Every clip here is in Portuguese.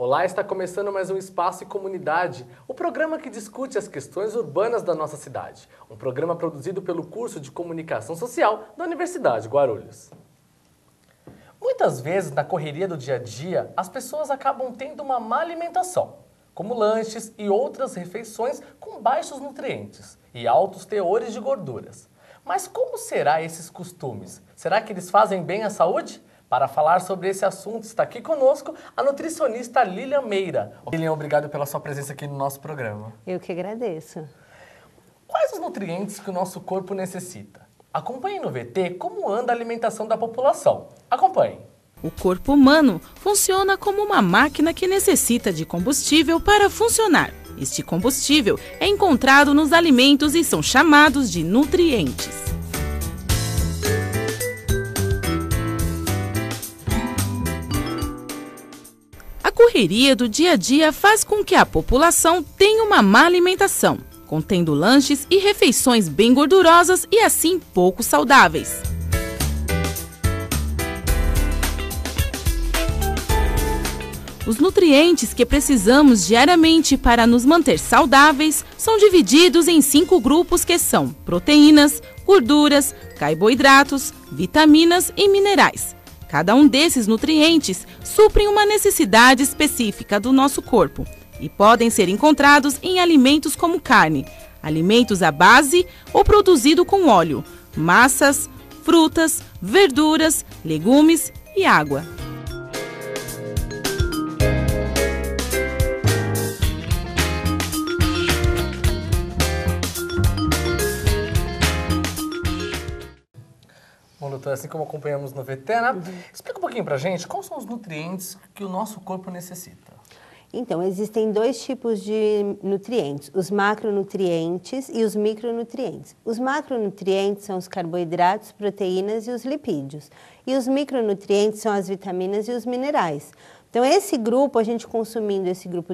Olá, está começando mais um Espaço e Comunidade, o programa que discute as questões urbanas da nossa cidade. Um programa produzido pelo curso de Comunicação Social da Universidade de Guarulhos. Muitas vezes, na correria do dia a dia, as pessoas acabam tendo uma má alimentação, como lanches e outras refeições com baixos nutrientes e altos teores de gorduras. Mas como será esses costumes? Será que eles fazem bem à saúde? Para falar sobre esse assunto, está aqui conosco a nutricionista Lilian Meira. Lilian, obrigado pela sua presença aqui no nosso programa. Eu que agradeço. Quais os nutrientes que o nosso corpo necessita? Acompanhe no VT como anda a alimentação da população. Acompanhe. O corpo humano funciona como uma máquina que necessita de combustível para funcionar. Este combustível é encontrado nos alimentos e são chamados de nutrientes. A correria do dia a dia faz com que a população tenha uma má alimentação, contendo lanches e refeições bem gordurosas e assim pouco saudáveis. Os nutrientes que precisamos diariamente para nos manter saudáveis são divididos em 5 grupos que são proteínas, gorduras, carboidratos, vitaminas e minerais. Cada um desses nutrientes supre uma necessidade específica do nosso corpo e podem ser encontrados em alimentos como carne, alimentos à base ou produzido com óleo, massas, frutas, verduras, legumes e água. Bom, doutora, assim como acompanhamos no VT, né? Explica um pouquinho pra gente quais são os nutrientes que o nosso corpo necessita. Então, existem 2 tipos de nutrientes, os macronutrientes e os micronutrientes. Os macronutrientes são os carboidratos, proteínas e os lipídios. E os micronutrientes são as vitaminas e os minerais. Então, esse grupo, a gente consumindo esse grupo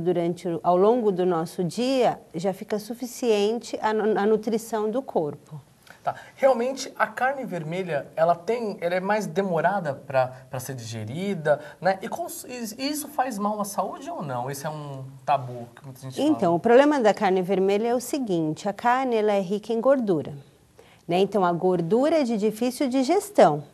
ao longo do nosso dia, já fica suficiente a nutrição do corpo. Tá. Realmente, a carne vermelha, ela é mais demorada para ser digerida, né? E isso faz mal à saúde ou não? Esse é um tabu que muita gente fala. Então, o problema da carne vermelha é o seguinte, a carne ela é rica em gordura, né? Então, a gordura é de difícil digestão.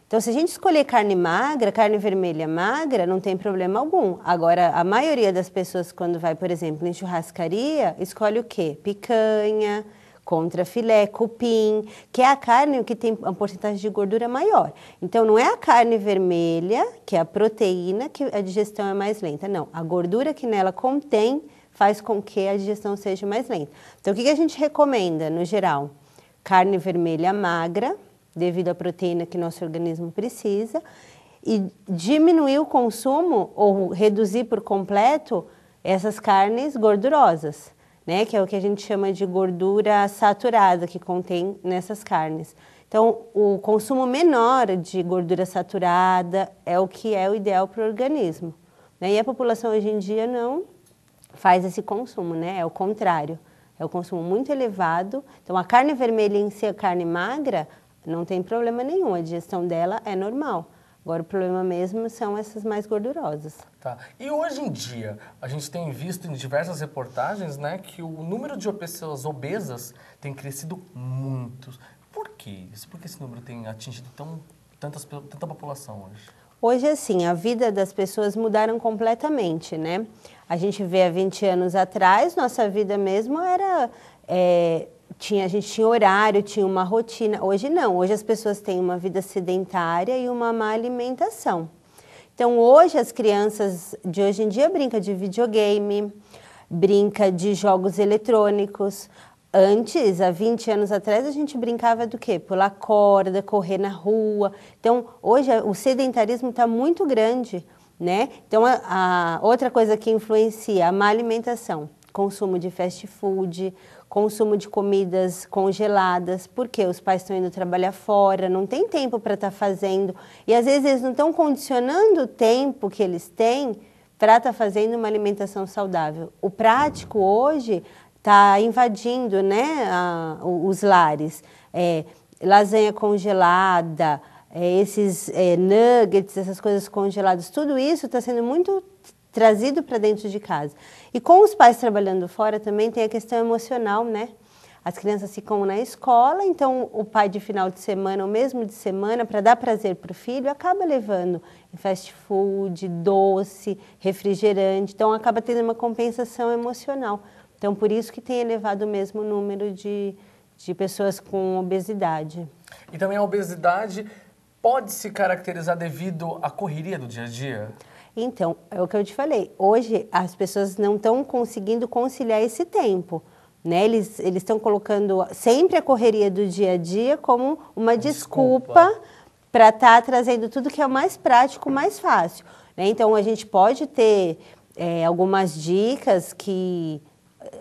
Então, se a gente escolher carne magra, carne vermelha magra, não tem problema algum. Agora, a maioria das pessoas, quando vai, por exemplo, em churrascaria, escolhe o quê? Picanha, contrafilé, cupim, que é a carne que tem uma porcentagem de gordura maior. Então, não é a carne vermelha, que é a proteína, que a digestão é mais lenta. Não, a gordura que nela contém faz com que a digestão seja mais lenta. Então, o que a gente recomenda, no geral? Carne vermelha magra, devido à proteína que nosso organismo precisa, e diminuir o consumo ou reduzir por completo essas carnes gordurosas, né, que é o que a gente chama de gordura saturada que contém nessas carnes. Então, o consumo menor de gordura saturada é o que é o ideal para o organismo, né? E a população hoje em dia não faz esse consumo, né? É o contrário, é o consumo muito elevado. Então, a carne vermelha em si, a carne magra, não tem problema nenhum, a digestão dela é normal. Agora, o problema mesmo são essas mais gordurosas. Tá. E hoje em dia, a gente tem visto em diversas reportagens, né, que o número de pessoas obesas tem crescido muito. Por quê? Por que esse número tem atingido tanta população hoje? Hoje, assim, a vida das pessoas mudaram completamente, né? A gente vê há 20 anos atrás, nossa vida mesmo era... a gente tinha horário, tinha uma rotina. Hoje não, hoje as pessoas têm uma vida sedentária e uma má alimentação. Então hoje as crianças de hoje em dia brincam de videogame, brinca de jogos eletrônicos. Antes, há 20 anos atrás, a gente brincava do quê? Pular corda, correr na rua. Então hoje o sedentarismo está muito grande, né? Então a outra coisa que influencia a má alimentação, consumo de fast food, consumo de comidas congeladas, porque os pais estão indo trabalhar fora, não tem tempo para estar fazendo, e às vezes eles não estão condicionando o tempo que eles têm para estar fazendo uma alimentação saudável. O prático hoje está invadindo, né, os lares, lasanha congelada, esses nuggets, essas coisas congeladas, tudo isso está sendo muito trazido para dentro de casa. E com os pais trabalhando fora também tem a questão emocional, né? As crianças ficam na escola, então o pai de final de semana, ou mesmo de semana, para dar prazer para o filho, acaba levando em fast food, doce, refrigerante, então acaba tendo uma compensação emocional. Então por isso que tem elevado o mesmo número de pessoas com obesidade. E também a obesidade pode se caracterizar devido à correria do dia a dia? Então, é o que eu te falei, hoje as pessoas não estão conseguindo conciliar esse tempo. Né? Eles estão colocando sempre a correria do dia a dia como uma desculpa para estar trazendo tudo que é o mais prático, mais fácil. Né? Então, a gente pode ter algumas dicas que,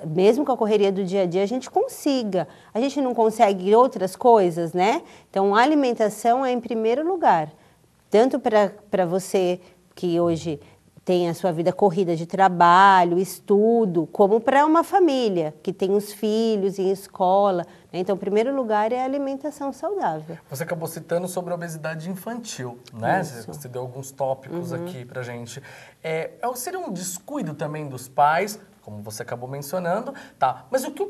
mesmo com a correria do dia a dia, a gente consiga. A gente não consegue outras coisas, né? Então, a alimentação é em primeiro lugar. Tanto para você que hoje tem a sua vida corrida de trabalho, estudo, como para uma família que tem os filhos em escola. Né? Então, o primeiro lugar é a alimentação saudável. Você acabou citando sobre a obesidade infantil, né? Isso. Você deu alguns tópicos aqui pra gente. Seria um descuido também dos pais, como você acabou mencionando, tá? Mas o que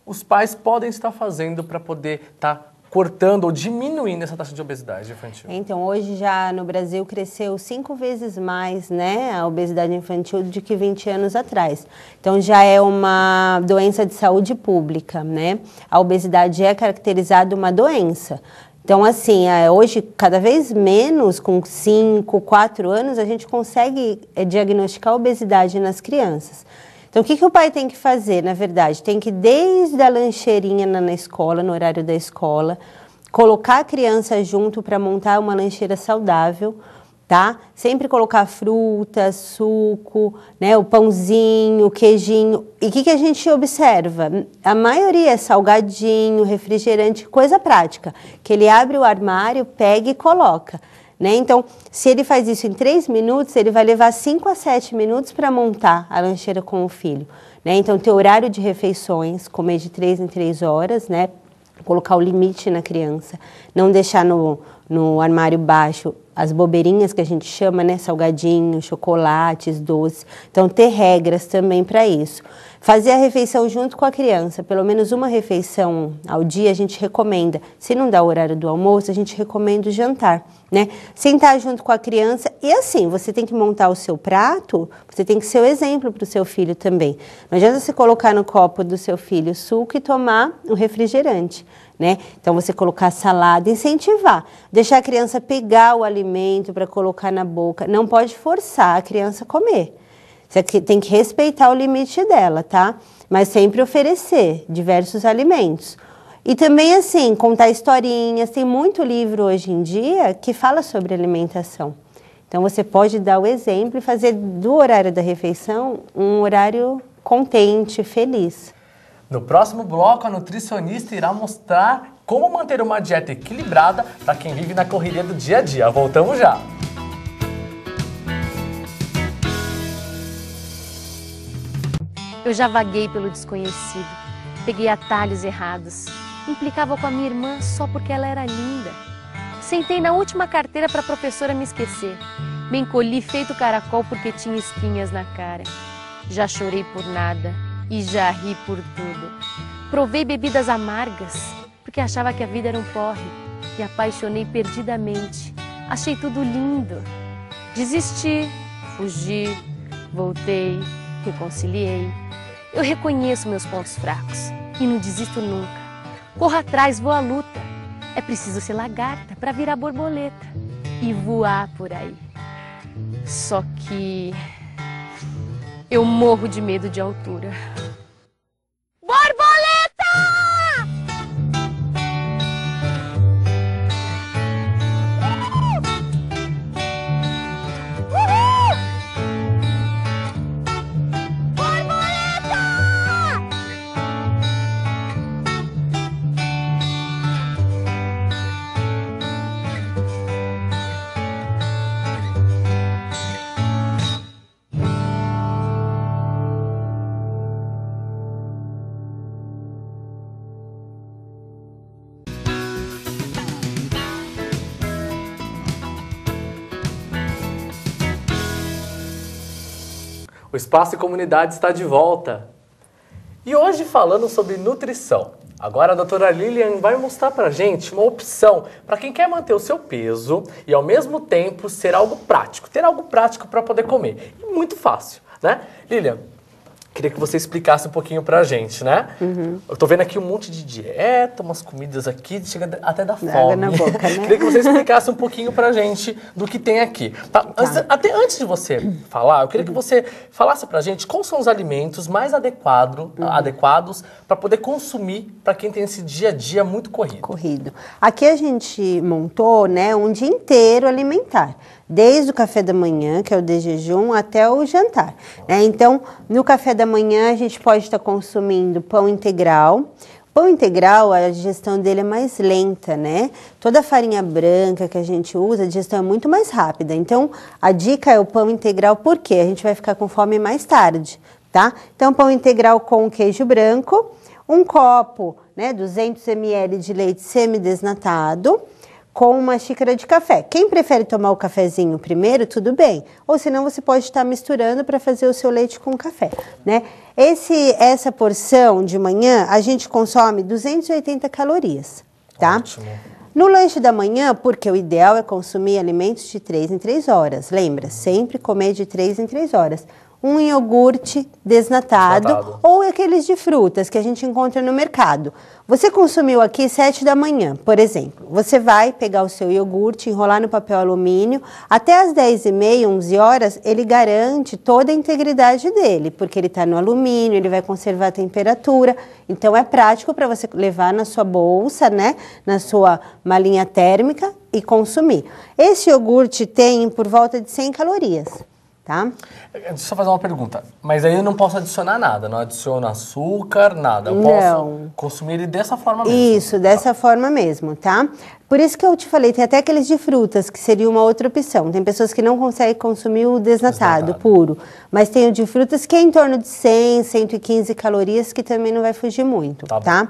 os pais podem estar fazendo para poder estar cortando ou diminuindo essa taxa de obesidade infantil? Então, hoje já no Brasil cresceu 5 vezes mais, né, a obesidade infantil do que 20 anos atrás. Então, já é uma doença de saúde pública, né? A obesidade é caracterizada uma doença. Então, assim, hoje, cada vez menos, com 5, 4 anos, a gente consegue diagnosticar obesidade nas crianças. Então, o que o pai tem que fazer, na verdade? Tem que, desde a lancheirinha na escola, no horário da escola, colocar a criança junto para montar uma lancheira saudável, tá? Sempre colocar fruta, suco, né? O pãozinho, o queijinho. E o que a gente observa? A maioria é salgadinho, refrigerante, coisa prática, que ele abre o armário, pega e coloca. Né? Então, se ele faz isso em 3 minutos, ele vai levar 5 a 7 minutos para montar a lancheira com o filho. Né? Então, ter horário de refeições, comer de 3 em 3 horas, né? Colocar o limite na criança, não deixar no armário baixo as bobeirinhas que a gente chama, né? Salgadinhos, chocolates, doces. Então, ter regras também para isso. Fazer a refeição junto com a criança, pelo menos uma refeição ao dia a gente recomenda. Se não dá o horário do almoço, a gente recomenda o jantar, né? Sentar junto com a criança e assim, você tem que montar o seu prato, você tem que ser o exemplo para o seu filho também. Não adianta você colocar no copo do seu filho suco e tomar um refrigerante, né? Então, você colocar salada, incentivar, deixar a criança pegar o alimento para colocar na boca, não pode forçar a criança a comer. Você tem que respeitar o limite dela, tá? Mas sempre oferecer diversos alimentos. E também, assim, contar historinhas. Tem muito livro hoje em dia que fala sobre alimentação. Então, você pode dar o exemplo e fazer do horário da refeição um horário contente, feliz. No próximo bloco, a nutricionista irá mostrar como manter uma dieta equilibrada para quem vive na correria do dia a dia. Voltamos já! Eu já vaguei pelo desconhecido, peguei atalhos errados, implicava com a minha irmã só porque ela era linda. Sentei na última carteira para a professora me esquecer, me encolhi feito caracol porque tinha espinhas na cara. Já chorei por nada e já ri por tudo. Provei bebidas amargas porque achava que a vida era um porre e apaixonei perdidamente. Achei tudo lindo. Desisti, fugi, voltei, reconciliei. Eu reconheço meus pontos fracos e não desisto nunca. Corro atrás, vou à luta. É preciso ser lagarta para virar borboleta e voar por aí. Só que eu morro de medo de altura. O Espaço e Comunidade está de volta. E hoje falando sobre nutrição. Agora a doutora Lilian vai mostrar pra gente uma opção para quem quer manter o seu peso e ao mesmo tempo ser algo prático, ter algo prático para poder comer. E muito fácil, né? Lilian, queria que você explicasse um pouquinho pra gente, né? Eu tô vendo aqui um monte de dieta, umas comidas aqui, chega até da fome. Água na boca, né? Queria que você explicasse um pouquinho pra gente do que tem aqui. Tá? Até antes de você falar, eu queria que você falasse pra gente quais são os alimentos mais adequados para poder consumir para quem tem esse dia a dia muito corrido. Aqui a gente montou, né, um dia inteiro alimentar. Desde o café da manhã, que é o de jejum, até o jantar. Né? Então, no café da manhã, a gente pode estar consumindo pão integral. Pão integral, a digestão dele é mais lenta, né? Toda a farinha branca que a gente usa, a digestão é muito mais rápida. Então, a dica é o pão integral, porque a gente vai ficar com fome mais tarde, tá? Então, pão integral com queijo branco, um copo, né, 200 ml de leite semidesnatado, com uma xícara de café. Quem prefere tomar o cafezinho primeiro, tudo bem. Ou senão você pode estar misturando para fazer o seu leite com café, né? Essa porção de manhã, a gente consome 280 calorias, tá? Ótimo. No lanche da manhã, porque o ideal é consumir alimentos de 3 em 3 horas. Lembra, sempre comer de 3 em 3 horas. Um iogurte desnatado ou aqueles de frutas que a gente encontra no mercado. Você consumiu aqui 7 da manhã, por exemplo. Você vai pegar o seu iogurte, enrolar no papel alumínio. Até as 10h30, 11 horas, ele garante toda a integridade dele, porque ele está no alumínio, ele vai conservar a temperatura. Então, é prático para você levar na sua bolsa, né, na sua malinha térmica e consumir. Esse iogurte tem por volta de 100 calorias. Tá? Deixa eu só fazer uma pergunta. Mas aí eu não posso adicionar nada, não adiciono açúcar, nada. Eu posso consumir ele dessa forma mesmo. Isso, dessa forma mesmo, tá? Por isso que eu te falei, tem até aqueles de frutas, que seria uma outra opção. Tem pessoas que não conseguem consumir o desnatado puro. Mas tem o de frutas que é em torno de 100, 115 calorias, que também não vai fugir muito, tá?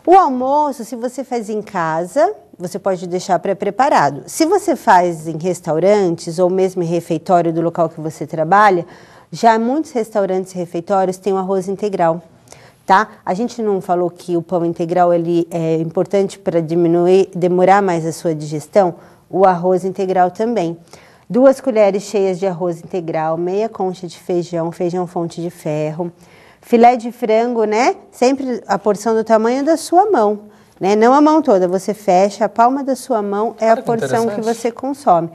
O almoço, se você faz em casa, você pode deixar pré-preparado. Se você faz em restaurantes ou mesmo em refeitório do local que você trabalha, já muitos restaurantes e refeitórios têm o arroz integral, tá? A gente não falou que o pão integral ele é importante para demorar mais a sua digestão? O arroz integral também. 2 colheres cheias de arroz integral, meia concha de feijão, feijão fonte de ferro, filé de frango, né? Sempre a porção do tamanho da sua mão, né? Não a mão toda, você fecha, a palma da sua mão é a porção que você consome.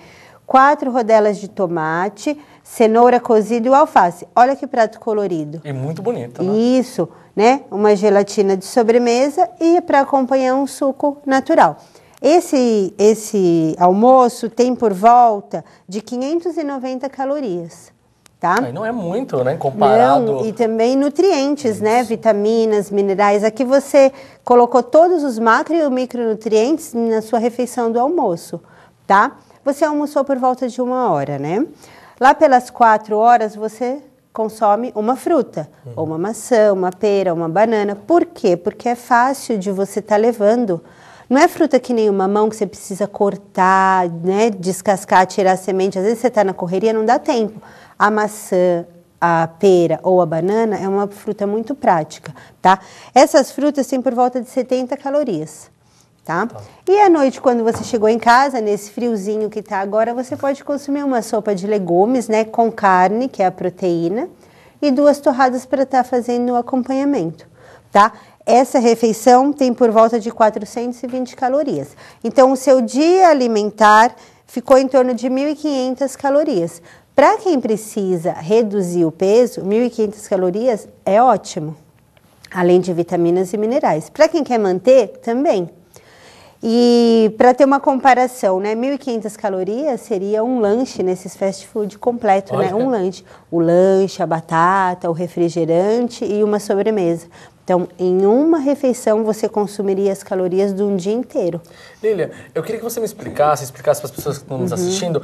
4 rodelas de tomate, cenoura cozida e o alface. Olha que prato colorido. E muito bonito, né? Isso, né? Uma gelatina de sobremesa e para acompanhar um suco natural. Esse almoço tem por volta de 590 calorias. Tá? Aí não é muito, né? Comparado... Não, e também nutrientes, né? Vitaminas, minerais. Aqui você colocou todos os macro e micronutrientes na sua refeição do almoço, tá? Você almoçou por volta de 1 hora, né? Lá pelas 4 horas você consome uma fruta, ou uma maçã, uma pera, uma banana. Por quê? Porque é fácil de você estar levando. Não é fruta que nem o mamão que você precisa cortar, né? Descascar, tirar a semente. Às vezes você está na correria, não dá tempo. A maçã, a pera ou a banana é uma fruta muito prática, tá? Essas frutas têm por volta de 70 calorias, tá? E à noite, quando você chegou em casa, nesse friozinho que tá agora, você pode consumir uma sopa de legumes, né? Com carne, que é a proteína, e 2 torradas para estar fazendo o acompanhamento, tá? Essa refeição tem por volta de 420 calorias. Então, o seu dia alimentar ficou em torno de 1.500 calorias. Para quem precisa reduzir o peso, 1.500 calorias é ótimo, além de vitaminas e minerais. Para quem quer manter, também. E para ter uma comparação, né, 1.500 calorias seria um lanche nesses fast food completo, né? Um lanche. O lanche, a batata, o refrigerante e uma sobremesa. Então, em uma refeição, você consumiria as calorias de um dia inteiro. Lília, eu queria que você me explicasse para as pessoas que estão nos assistindo,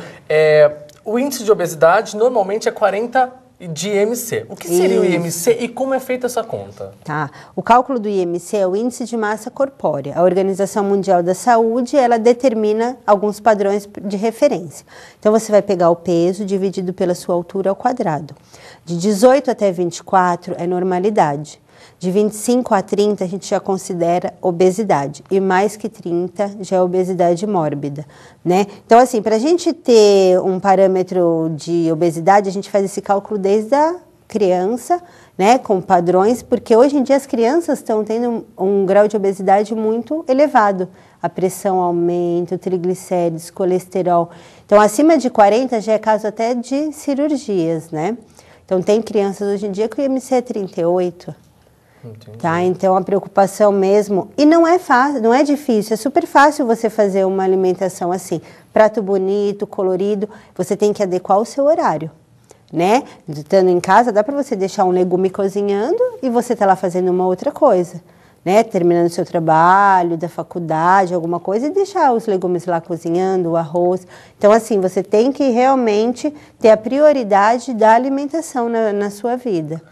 o índice de obesidade normalmente é 40 de IMC. O que seria o IMC e como é feita essa conta? Tá. O cálculo do IMC é o Índice de Massa Corpórea. A Organização Mundial da Saúde, ela determina alguns padrões de referência. Então, você vai pegar o peso dividido pela sua altura ao quadrado. De 18 até 24 é normalidade. De 25 a 30 a gente já considera obesidade. E mais que 30 já é obesidade mórbida, né? Então, assim, para a gente ter um parâmetro de obesidade, a gente faz esse cálculo desde a criança, né? Com padrões, porque hoje em dia as crianças estão tendo um grau de obesidade muito elevado. A pressão aumenta, o triglicérides, colesterol. Então, acima de 40 já é caso até de cirurgias, né? Então, tem crianças hoje em dia que o IMC é 38. Entendi. Tá, então a preocupação mesmo, e não é fácil, não é difícil, é super fácil você fazer uma alimentação assim, prato bonito, colorido, você tem que adequar o seu horário, né? Estando em casa, dá para você deixar um legume cozinhando e você tá lá fazendo uma outra coisa, né? Terminando o seu trabalho, da faculdade, alguma coisa, e deixar os legumes lá cozinhando, o arroz. Então, assim, você tem que realmente ter a prioridade da alimentação na sua vida.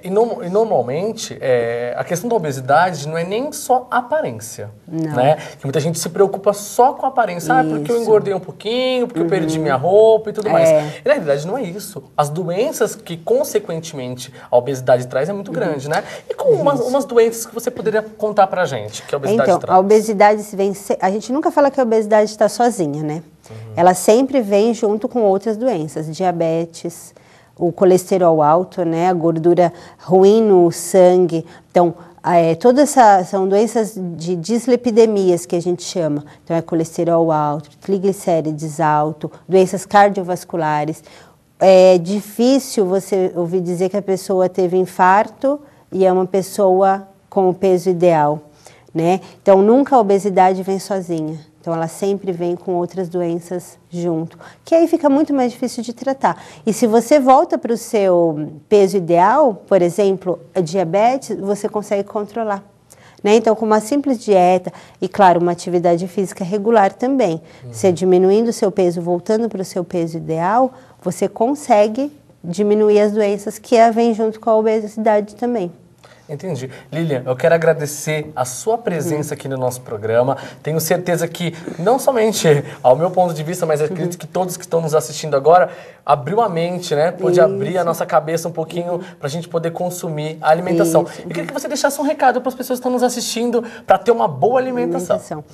E normalmente, a questão da obesidade não é nem só aparência, né? Que muita gente se preocupa só com a aparência. Ah, porque eu engordei um pouquinho, porque eu perdi minha roupa e tudo mais. E na verdade não é isso. As doenças que, consequentemente, a obesidade traz é muito grande, né? E com umas doenças que você poderia contar pra gente, que a obesidade traz? Então, a obesidade vem... A gente nunca fala que a obesidade está sozinha, né? Ela sempre vem junto com outras doenças, diabetes, o colesterol alto, né, a gordura ruim no sangue. Então, todas essas são doenças de dislipidemias que a gente chama. Então, é colesterol alto, triglicérides alto, doenças cardiovasculares. É difícil você ouvir dizer que a pessoa teve infarto e é uma pessoa com o peso ideal, né? Então, nunca a obesidade vem sozinha. Então, ela sempre vem com outras doenças junto, que aí fica muito mais difícil de tratar. E se você volta para o seu peso ideal, por exemplo, a diabetes, você consegue controlar, né? Então, com uma simples dieta e, claro, uma atividade física regular também, você diminuindo o seu peso, voltando para o seu peso ideal, você consegue diminuir as doenças que vêm junto com a obesidade também. Entendi. Lilian, eu quero agradecer a sua presença aqui no nosso programa. Tenho certeza que, não somente ao meu ponto de vista, mas acredito que todos que estão nos assistindo agora, abriu a mente, né? Pôde abrir a nossa cabeça um pouquinho para a gente poder consumir a alimentação. Eu queria que você deixasse um recado para as pessoas que estão nos assistindo para ter uma boa alimentação.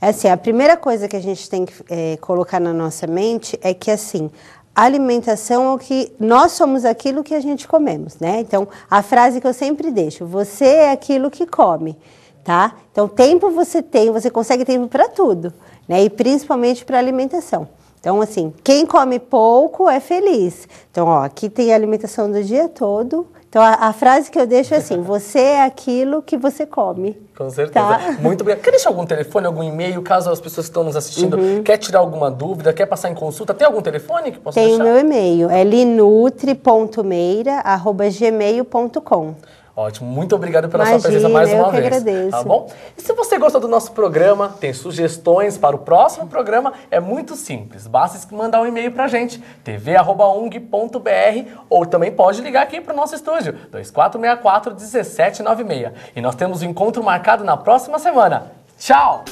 É assim, a primeira coisa que a gente tem que colocar na nossa mente é que, assim, a alimentação é o que nós somos aquilo que a gente comemos, né? Então, a frase que eu sempre deixo, você é aquilo que come, tá? Então, tempo você tem, você consegue tempo para tudo, né? E principalmente para alimentação. Então, assim, quem come pouco é feliz. Então, ó, aqui tem a alimentação do dia todo. Então, a frase que eu deixo é assim, você é aquilo que você come. Com certeza. Tá? Muito obrigado. Quer deixar algum telefone, algum e-mail, caso as pessoas que estão nos assistindo quer tirar alguma dúvida, quer passar em consulta? Tem algum telefone que possa deixar? Tem o meu e-mail, é linutri.meira@gmail.com. Ótimo, muito obrigado pela sua presença mais uma vez. Agradeço. Tá bom? E se você gostou do nosso programa, tem sugestões para o próximo programa, é muito simples. Basta mandar um e-mail pra gente, tv@ung.br, ou também pode ligar aqui pro nosso estúdio, 2464-1796. E nós temos um encontro marcado na próxima semana. Tchau!